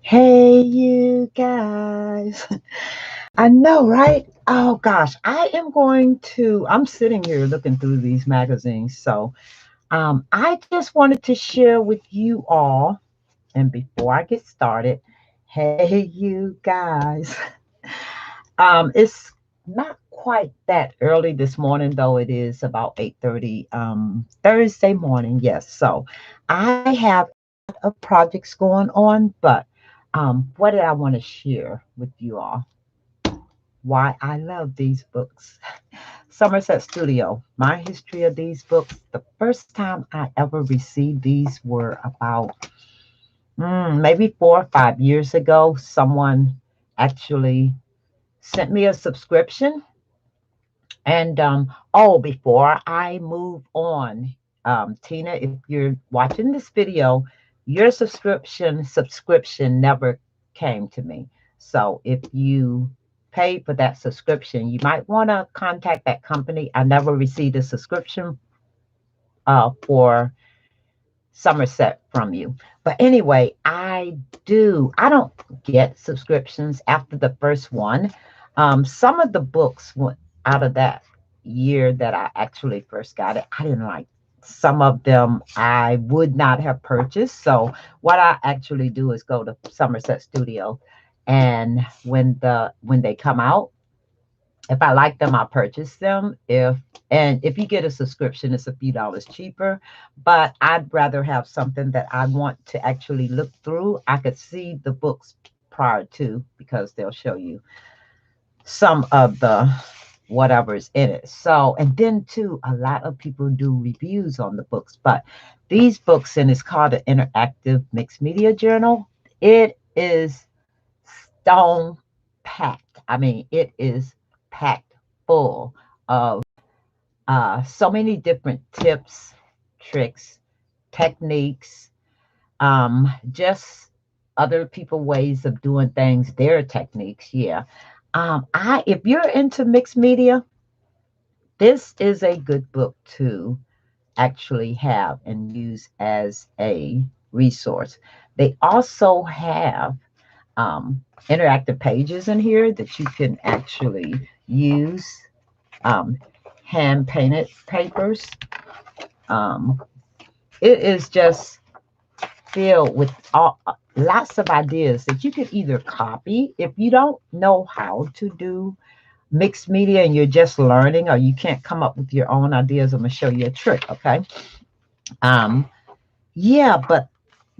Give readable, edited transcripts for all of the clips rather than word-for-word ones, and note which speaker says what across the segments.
Speaker 1: Hey, you guys. I know, right? Oh gosh, I'm sitting here looking through these magazines. I just wanted to share with you all. And before I get started, hey, you guys. It's not quite that early this morning, though it is about 8:30, Thursday morning. Yes. So I have a lot of projects going on, but what did I want to share with you all? Why I love these books. Somerset Studio, my history of these books. The first time I ever received these were about maybe 4 or 5 years ago. Someone actually sent me a subscription. And before I move on, Tina, if you're watching this video, your subscription never came to me. So if you paid for that subscription, you might want to contact that company. I never received a subscription for Somerset from you. But anyway, I don't get subscriptions after the first one. Some of the books went out of that year that I actually first got it. I didn't like some of them I would not have purchased. So what I actually do is go to Somerset Studio, and when they come out, if I like them, I'll purchase them. If you get a subscription, it's a few dollars cheaper. But I'd rather have something that I want to actually look through. I could see the books prior to, because they'll show you some of the whatever's in it. So, and then too, a lot of people do reviews on the books, but these books, and it's called the Interactive Mixed Media Journal. It is stone packed. I mean, it is packed full of so many different tips, tricks, techniques, just other people ways of doing things, their techniques. Yeah. I If you're into mixed media, this is a good book to actually have and use as a resource. They also have interactive pages in here that you can actually use, um, hand painted papers. Um, it is just filled with lots of ideas that you could either copy if you don't know how to do mixed media and you're just learning, or you can't come up with your own ideas. I'm going to show you a trick, okay? Um, yeah, but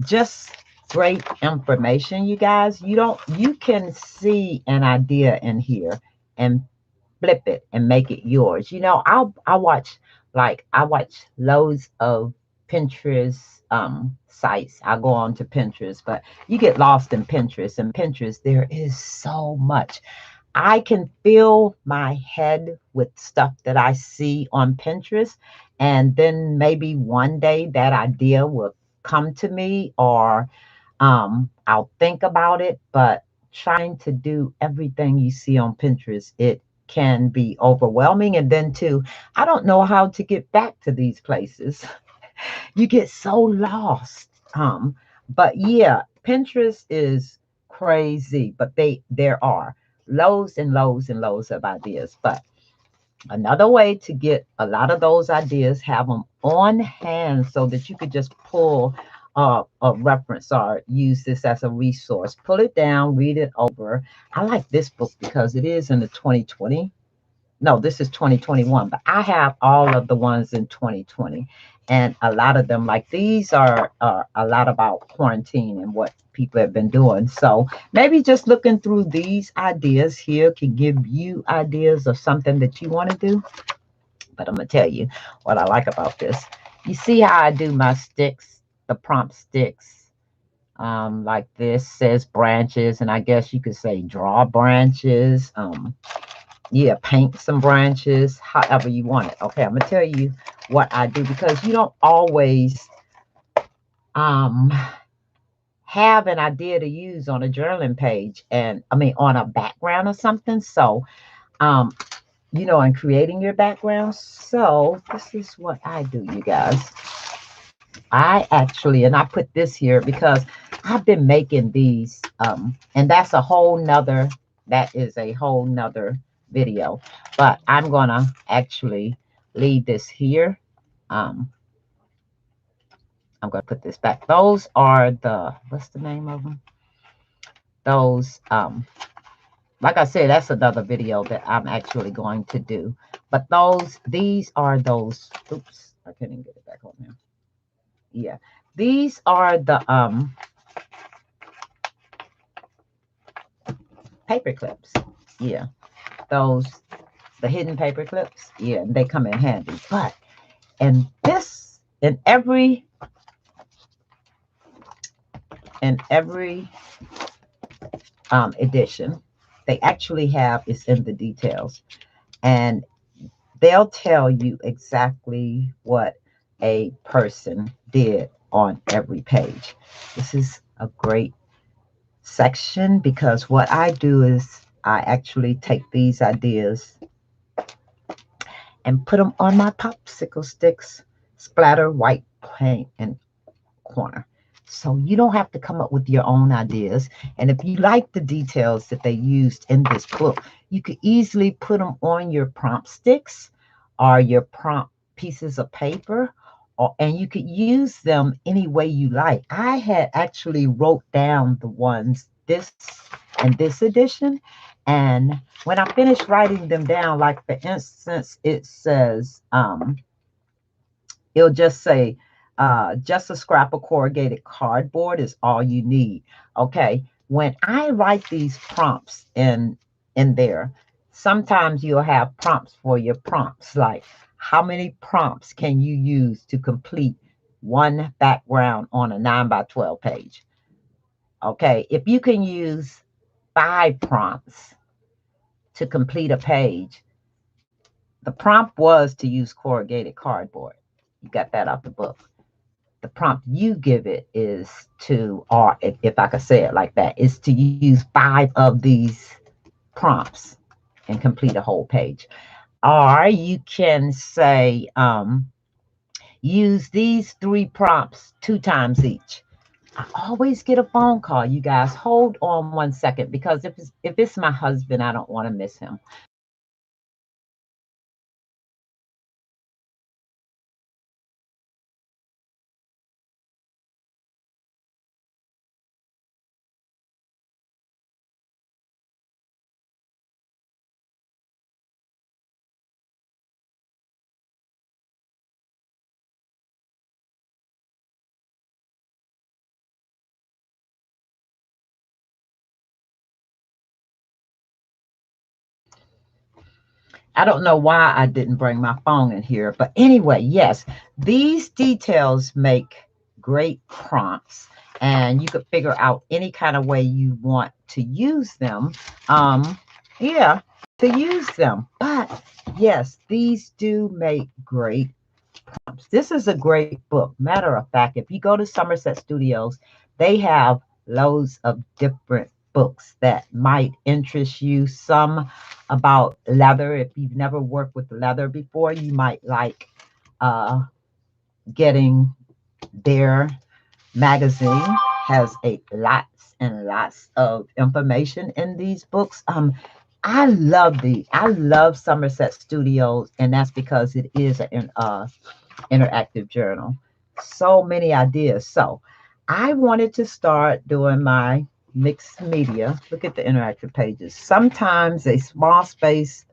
Speaker 1: just great information, you guys. You can see an idea in here and flip it and make it yours. I watch loads of Pinterest sites. I go on to Pinterest, but you get lost in Pinterest, and Pinterest there is so much. I can fill my head with stuff that I see on Pinterest, and then maybe one day that idea will come to me, or I'll think about it. But trying to do everything you see on Pinterest, it can be overwhelming. And then, too, I don't know how to get back to these places. You get so lost. But yeah, Pinterest is crazy, but there are loads and loads and loads of ideas. But another way to get a lot of those ideas, have them on hand so that you could just pull a reference or use this as a resource. Pull it down, read it over. I like this book because it is in the 2020. No, this is 2021, but I have all of the ones in 2020. And a lot of them, like these, are a lot about quarantine and what people have been doing. So maybe just looking through these ideas here can give you ideas of something that you want to do. But I'm going to tell you what I like about this. You see how I do my sticks, the prompt sticks? Like this says branches, and I guess you could say draw branches. Yeah, paint some branches, however you want it. Okay, I'm gonna tell you what I do, because you don't always um have an idea to use on a journaling page, and I mean on a background or something. So um in creating your background. So this is what I do, you guys. I actually, and I put this here because I've been making these, and that is a whole nother video, but I'm gonna actually leave this here. I'm gonna put this back. Those are what's the name of them? Those, like I said, that's another video that I'm actually going to do. But these are those, oops, I can't even get it back on there. Yeah, these are the paper clips. Yeah, those, the hidden paper clips. Yeah, they come in handy. But in every edition, they actually have, it's in the details, and they'll tell you exactly what a person did on every page. This is a great section because what I do is I actually take these ideas and put them on my popsicle sticks, splatter white paint in corner. So you don't have to come up with your own ideas. And if you like the details that they used in this book, you could easily put them on your prompt sticks or your prompt pieces of paper, and you could use them any way you like. I had actually wrote down the ones this and this edition. And when I finished writing them down, like for instance, it says, it'll just say, just a scrap of corrugated cardboard is all you need. Okay. When I write these prompts in there, sometimes you'll have prompts for your prompts, like how many prompts can you use to complete one background on a 9x12 page? Okay. If you can use 5 prompts to complete a page, the prompt was to use corrugated cardboard. You got that out the book. The prompt you give it is to, or if I could say it like that, is to use 5 of these prompts and complete a whole page. Or you can say, use these 3 prompts 2 times each. I always get a phone call, you guys. Hold on 1 second, because if it's my husband, I don't want to miss him. I don't know why I didn't bring my phone in here, but anyway, yes, these details make great prompts, and you could figure out any kind of way you want to use them. Yeah, to use them. But yes, these do make great prompts. This is a great book. Matter of fact, if you go to Somerset Studios, they have loads of different books that might interest you. Some about leather. If you've never worked with leather before, you might like getting their magazine. Has a lots and lots of information in these books. I love Somerset Studios, and that's because it is an interactive journal. So many ideas. So I wanted to start doing my mixed media. Look at the interactive pages. Sometimes a small space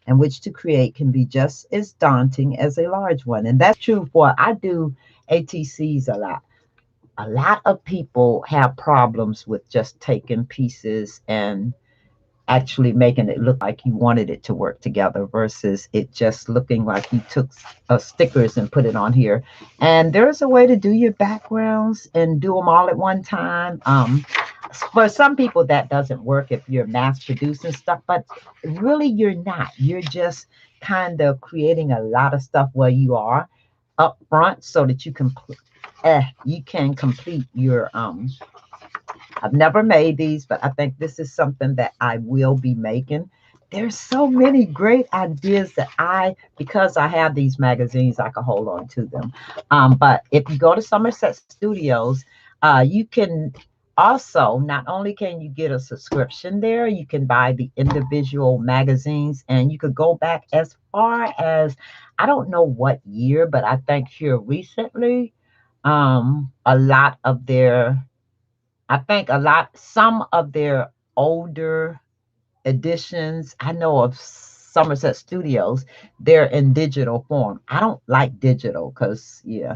Speaker 1: in which to create can be just as daunting as a large one. And that's true for, I do ATCs a lot. A lot of people have problems with just taking pieces and actually making it look like you wanted it to work together versus it just looking like you took stickers and put it on here. And there's a way to do your backgrounds and do them all at one time. For some people that doesn't work if you're mass producing stuff, but really you're not. You're just kind of creating a lot of stuff where you are up front so that you can complete your I've never made these, but I think this is something that I will be making. There's so many great ideas that because I have these magazines, I can hold on to them. But if you go to Somerset Studios, you can Also, not only can you get a subscription there, you can buy the individual magazines, and you could go back as far as, I don't know what year, but I think here recently, a lot of their, I think some of their older editions, I know of Somerset Studios, they're in digital form. I don't like digital because, yeah,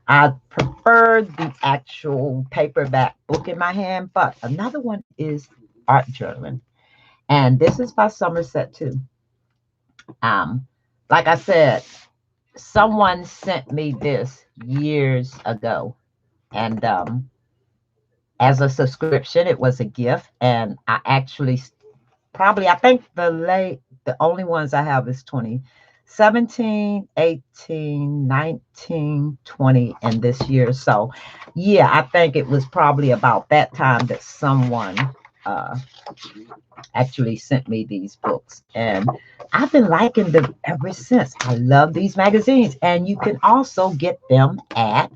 Speaker 1: I prefer the actual paperback book in my hand. But another one is Art Journaling. And this is by Somerset too. Um, like I said, someone sent me this years ago. And as a subscription, it was a gift. And I actually probably, I think the only ones I have is 2017, 18, 19, 20, and this year. So yeah, I think it was probably about that time that someone uh actually sent me these books, and I've been liking them ever since. I love these magazines, and you can also get them at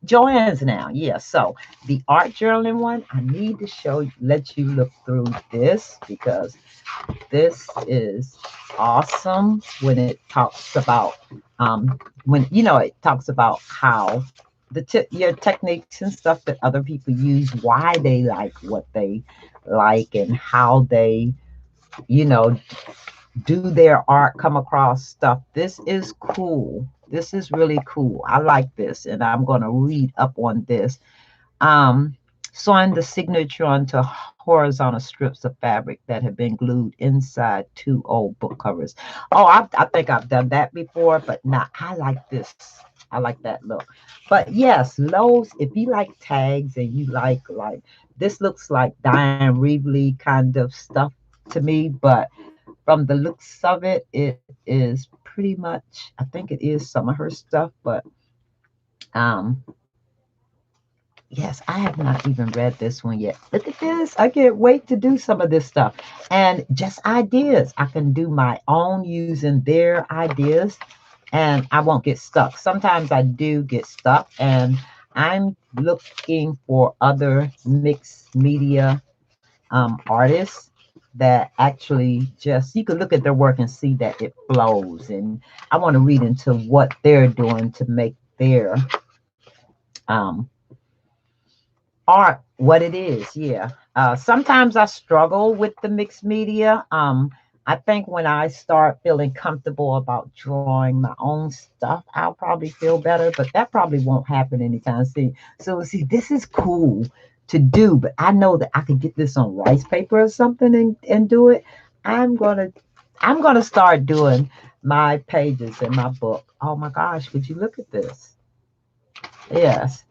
Speaker 1: Joann's now. Yeah, so the art journaling one, I need to let you look through this, because this is awesome when it talks about when it talks about how your techniques and stuff that other people use, why they like what they like, and how they you know do their art, come across stuff. This is cool. This is really cool. I like this, and I'm going to read up on this. Sewing the signature onto horizontal strips of fabric that have been glued inside two old book covers. Oh, I think I've done that before, but not. I like this. I like that look. But yes, Lowe's, if you like tags and you like this looks like Diane Reevely kind of stuff to me, but from the looks of it, it is pretty much, I think it is some of her stuff, but um yes, I have not even read this one yet. Look at this. I can't wait to do some of this stuff. And just ideas. I can do my own using their ideas, and I won't get stuck. Sometimes I do get stuck, and I'm looking for other mixed media artists that actually just, you can look at their work and see that it flows. And I want to read into what they're doing to make their um, art what it is. Yeah. Sometimes I struggle with the mixed media. I think when I start feeling comfortable about drawing my own stuff, I'll probably feel better, but that probably won't happen anytime soon. So see, this is cool to do, but I know that I could get this on rice paper or something, and do it. I'm gonna I'm gonna start doing my pages in my book. Oh my gosh, would you look at this? Yes.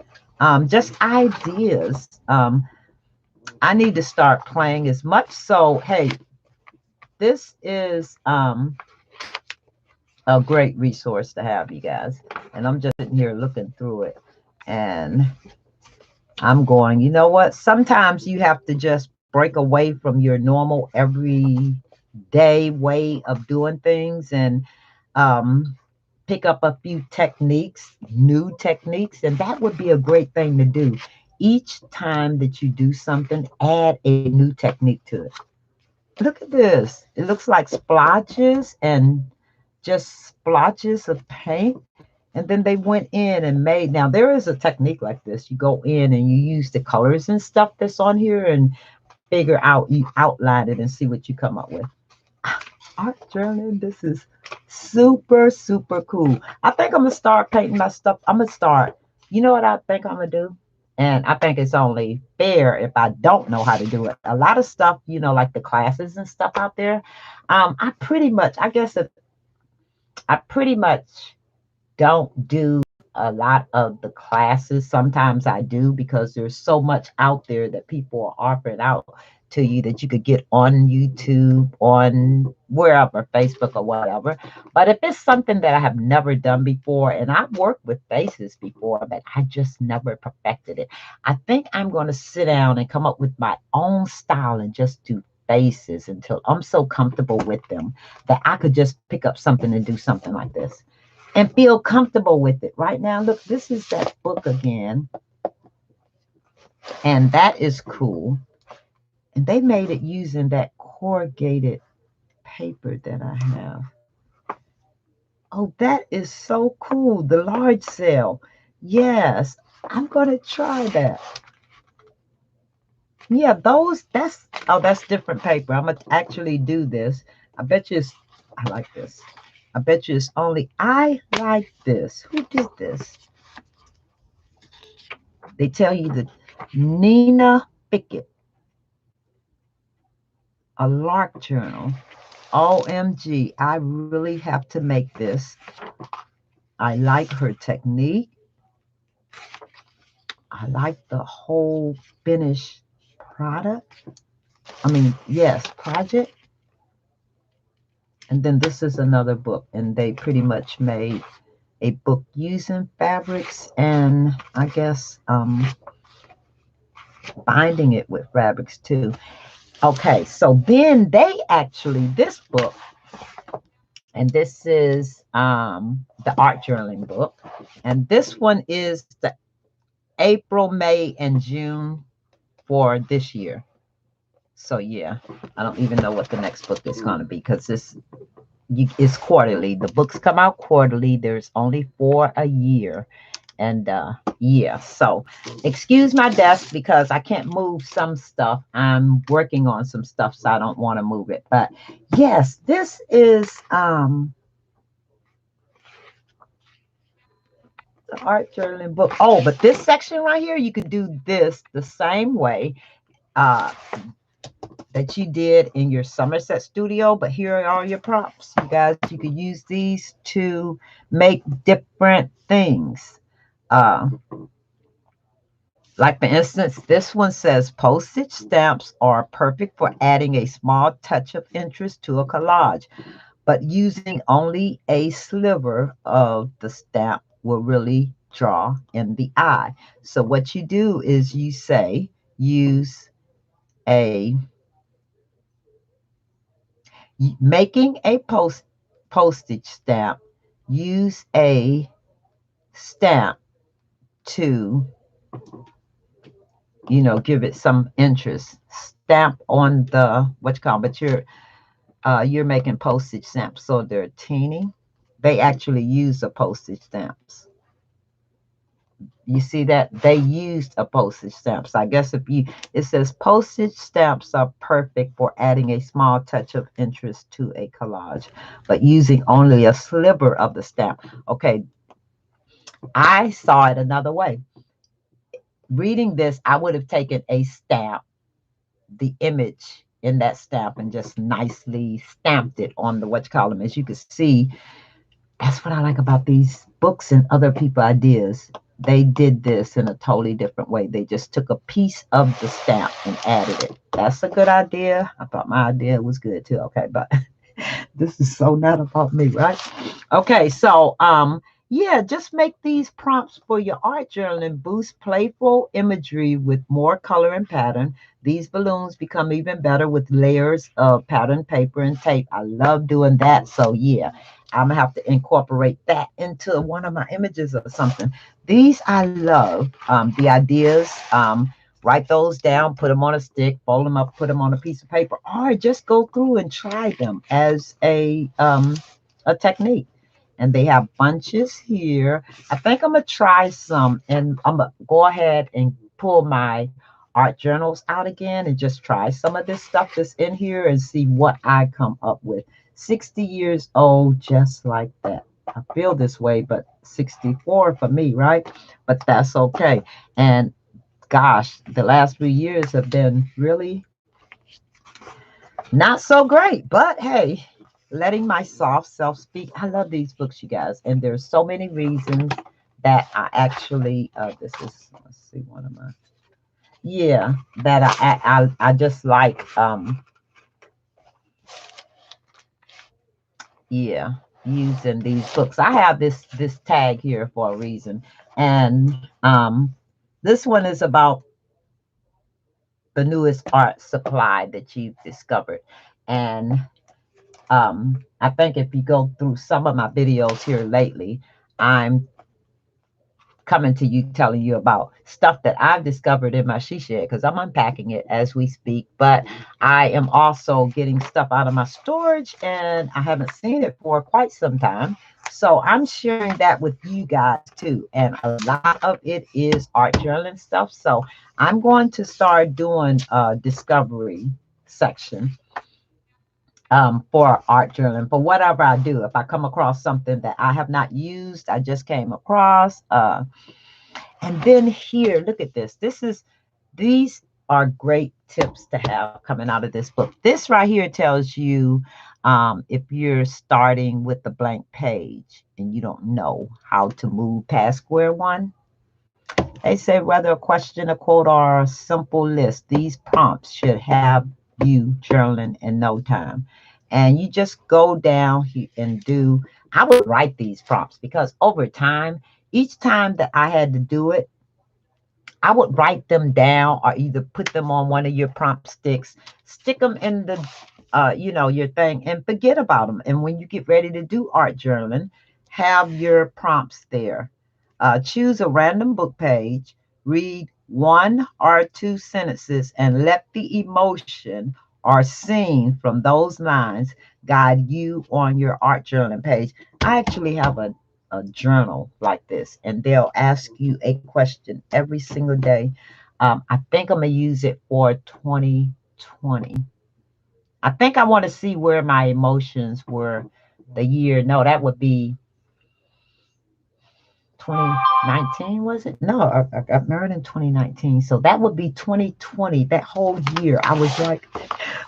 Speaker 1: Just ideas. I need to start playing as much. So, hey, this is a great resource to have, you guys. And I'm just sitting here looking through it. And I'm going, you know what? Sometimes you have to just break away from your normal everyday way of doing things, and um, pick up a few techniques, new techniques, and that would be a great thing to do. Each time that you do something, add a new technique to it. Look at this. It looks like splotches and just splotches of paint. And then they went in and made, now there is a technique like this. You go in and you use the colors and stuff that's on here and figure out, you outline it and see what you come up with. Art journaling, this is super, super cool. I think I'm gonna start painting my stuff. I'm gonna start, you know what I think I'm gonna do? And I think it's only fair if I don't know how to do it. A lot of stuff, like the classes and stuff out there, I pretty much, I guess if I pretty much don't do a lot of the classes. Sometimes I do, because there's so much out there that people are offering out to you that you could get on YouTube, on wherever, Facebook or whatever. But if it's something that I have never done before, and I've worked with faces before, but I just never perfected it, I think I'm going to sit down and come up with my own style and just do faces until I'm so comfortable with them that I could just pick up something and do something like this and feel comfortable with it. Right now, look, this is that book again. And that is cool. And they made it using that corrugated paper that I have. Oh, that is so cool. The large cell. Yes, I'm going to try that. Yeah, that's different paper. I'm going to actually do this. I bet you I like this. I bet you I like this. Who did this? They tell you that Nina Pickett, a Lark Journal. OMG, I really have to make this. I like her technique. I like the whole finished product. I mean, yes, project. And then this is another book, and they pretty much made a book using fabrics and I guess binding it with fabrics too. Okay, so then they actually, this book, and this is the art journaling book, and this one is the April, May, and June for this year. So yeah, I don't even know what the next book is going to be because it's quarterly. The books come out quarterly. There's only 4 a year. And yeah, so excuse my desk because I can't move some stuff. I'm working on some stuff, so I don't want to move it. But yes, this is the art journaling book. Oh, but this section right here, you could do this the same way uh, that you did in your Somerset studio. But here are all your props. You guys, you could use these to make different things. Uh, Like, for instance, this one says postage stamps are perfect for adding a small touch of interest to a collage, but using only a sliver of the stamp will really draw in the eye. So, what you do is you say, use a making a postage stamp, use a stamp to give it some interest. Stamp on the what you call, but you're making postage stamps, so they're teeny. They actually use the postage stamps. You see that they used a postage stamp. So I guess it says postage stamps are perfect for adding a small touch of interest to a collage, but using only a sliver of the stamp. Okay, I saw it another way. Reading this, I would have taken a stamp, the image in that stamp, and just nicely stamped it on the what you call them. As you can see, that's what I like about these books and other people ideas. They did this in a totally different way. They just took a piece of the stamp and added it. That's a good idea. I thought my idea was good too. Okay, but this is so not about me, right? Okay, so yeah, just make these prompts for your art journal and boost playful imagery with more color and pattern. These balloons become even better with layers of pattern paper and tape. I love doing that. So yeah, I'm gonna have to incorporate that into one of my images or something. These I love. The ideas. Write those down, put them on a stick, fold them up, put them on a piece of paper, or just go through and try them as a technique. And they have bunches here. I think I'm gonna try some, and I'm gonna go ahead and pull my art journals out again and just try some of this stuff that's in here and see what I come up with. 60 years old, just like that. I feel this way, but 64 for me, right? But that's okay. And gosh, the last few years have been really not so great. But hey, letting my soft self speak. I love these books, you guys, and there's so many reasons that I actually. This is, let's see, one of my, yeah, that I just like. Yeah, using these books. I have this tag here for a reason, and this one is about the newest art supply that you've discovered. And I think if you go through some of my videos here lately, I'm coming to you, telling you about stuff that I've discovered in my she shed, because I'm unpacking it as we speak. But I am also getting stuff out of my storage, and I haven't seen it for quite some time. So I'm sharing that with you guys too. And a lot of it is art journaling stuff. So I'm going to start doing a discovery section for art journaling, for whatever I do. If I come across something that I have not used, I just came across. And then here, look at this. These are great tips to have coming out of this book. This right here tells you if you're starting with the blank page and you don't know how to move past square one. They say whether a question, a quote, or a simple list, these prompts should have you journaling in no time. And you just go down and do, I would write these prompts because over time, each time that I had to do it, I would write them down or either put them on one of your prompt sticks, stick them in the, your thing, and forget about them. And when you get ready to do art journaling, have your prompts there. Choose a random book page, read one or two sentences, and let the emotion or scene from those lines guide you on your art journaling page. I actually have a journal like this, and they'll ask you a question every single day. I think I'm gonna use it for 2020. I think I want to see where my emotions were the year. No, that would be 2019, was it? No, I got married in 2019. So that would be 2020. That whole year, I was like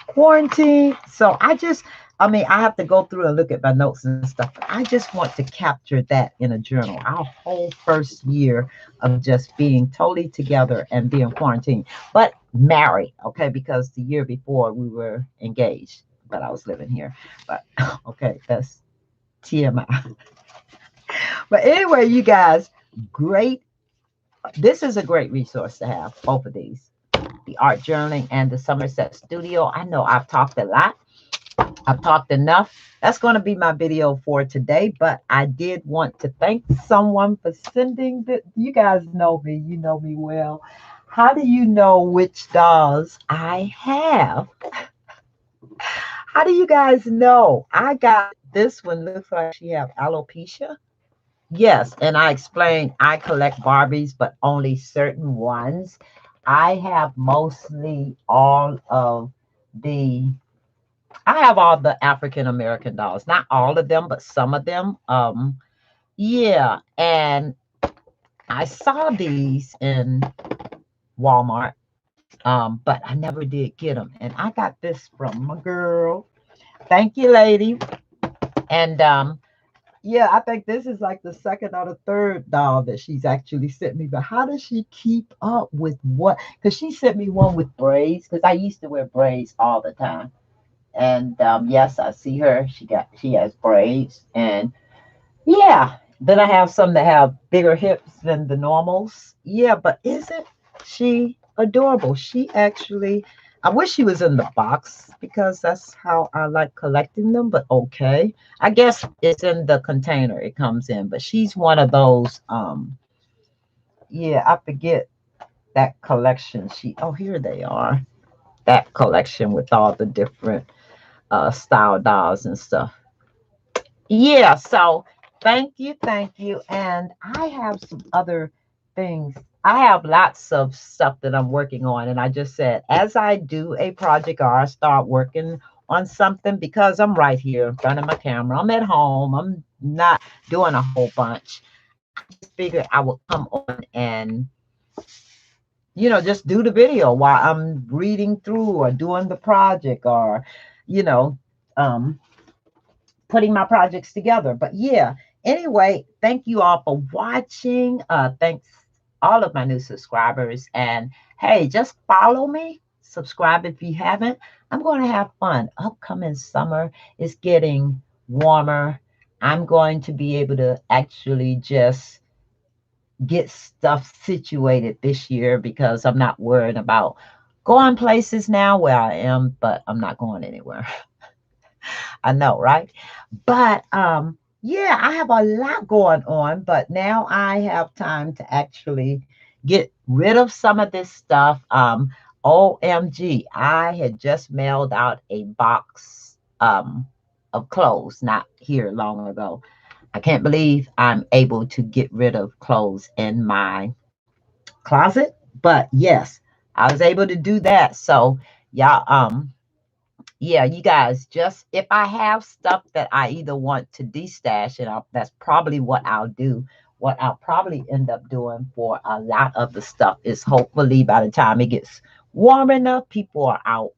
Speaker 1: quarantine. So I mean, I have to go through and look at my notes and stuff. But I just want to capture that in a journal. Our whole first year of just being totally together and being quarantined, but married, okay, because the year before we were engaged, but I was living here. But okay, that's TMI. But anyway, you guys, great. This is a great resource to have, both of these, the art journaling and the Somerset Studio. I know I've talked a lot. I've talked enough. That's going to be my video for today, but I did want to thank someone for sending the, you guys know me, you know me well. How do you know which dolls I have? How do you guys know? I got this one, looks like she have alopecia. Yes, and I explained I collect Barbies, but only certain ones. I have mostly all of the I have all the African American dolls. Not all of them, but some of them. Yeah, and I saw these in Walmart, but I never did get them. And I got this from my girl. Thank you, lady. And yeah, I think this is like the second or the third doll that she's actually sent me. But how does she keep up with what? Because she sent me one with braids, because I used to wear braids all the time. And yes, I see her. She has braids, and yeah. Then I have some that have bigger hips than the normals. Yeah, but isn't she adorable? She actually, I wish she was in the box because that's how I like collecting them, but okay. I guess it's in the container it comes in, but she's one of those, yeah, I forget that collection. Oh, here they are. That collection with all the different style dolls and stuff. Yeah, so thank you. And I have some other things. I have lots of stuff that I'm working on. And I just said, as I do a project or I start working on something, because I'm right here in front of my camera, I'm at home, I'm not doing a whole bunch. I just figured I would come on and, just do the video while I'm reading through or doing the project or, you know, um, putting my projects together. But yeah, anyway, thank you all for watching. Thanks all of my new subscribers. And hey, just follow me, subscribe if you haven't. I'm going to have fun. Upcoming summer is getting warmer. I'm going to be able to actually just get stuff situated this year because I'm not worried about going places now where I am, but I'm not going anywhere. I know, right? But yeah, I have a lot going on, but now I have time to actually get rid of some of this stuff. OMG, I had just mailed out a box of clothes not here long ago. I can't believe I'm able to get rid of clothes in my closet, but yes, I was able to do that. So, y'all, yeah, you guys, just if I have stuff that I either want to destash, and that's probably what I'll do. What I'll probably end up doing for a lot of the stuff is hopefully by the time it gets warm enough, people are out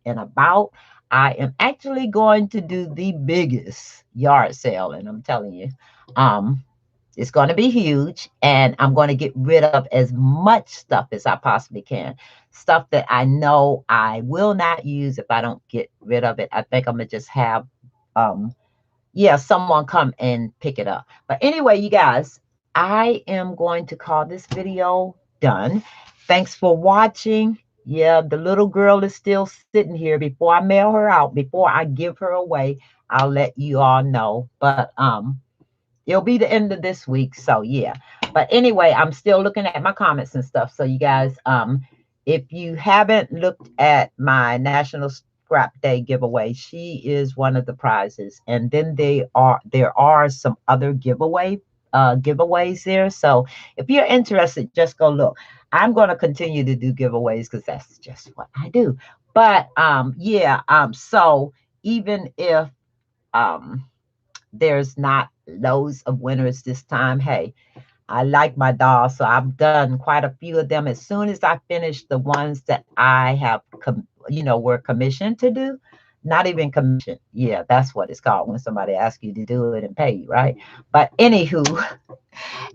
Speaker 1: and about. I am actually going to do the biggest yard sale, and I'm telling you, um, it's going to be huge, and I'm going to get rid of as much stuff as I possibly can. Stuff that I know I will not use if I don't get rid of it. I think I'm going to just have, yeah, someone come and pick it up. But anyway, you guys, I am going to call this video done. Thanks for watching. Yeah, the little girl is still sitting here. Before I mail her out, before I give her away, I'll let you all know. But it'll be the end of this week, so yeah. But anyway, I'm still looking at my comments and stuff. So you guys, if you haven't looked at my National Scrap Day giveaway, she is one of the prizes. And then there are some other giveaways there. So if you're interested, just go look. I'm going to continue to do giveaways because that's just what I do. But yeah, so even if um there's not loads of winners this time. Hey, I like my dolls, so I've done quite a few of them. As soon as I finish the ones that I have, were commissioned to do, not even commissioned. Yeah, that's what it's called when somebody asks you to do it and pay you, right? But anywho,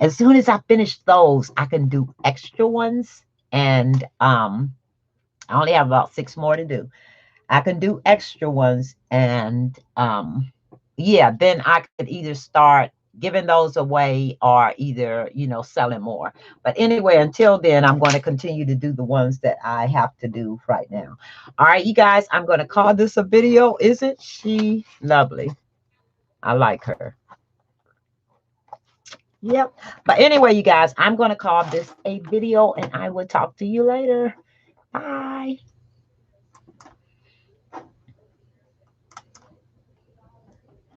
Speaker 1: as soon as I finish those, I can do extra ones, and I only have about 6 more to do. I can do extra ones, and yeah, then I could either start giving those away or either, selling more. But anyway, until then, I'm going to continue to do the ones that I have to do right now. All right, you guys, I'm going to call this a video. Isn't she lovely? I like her. Yep. But anyway, you guys, I'm going to call this a video, and I will talk to you later. Bye.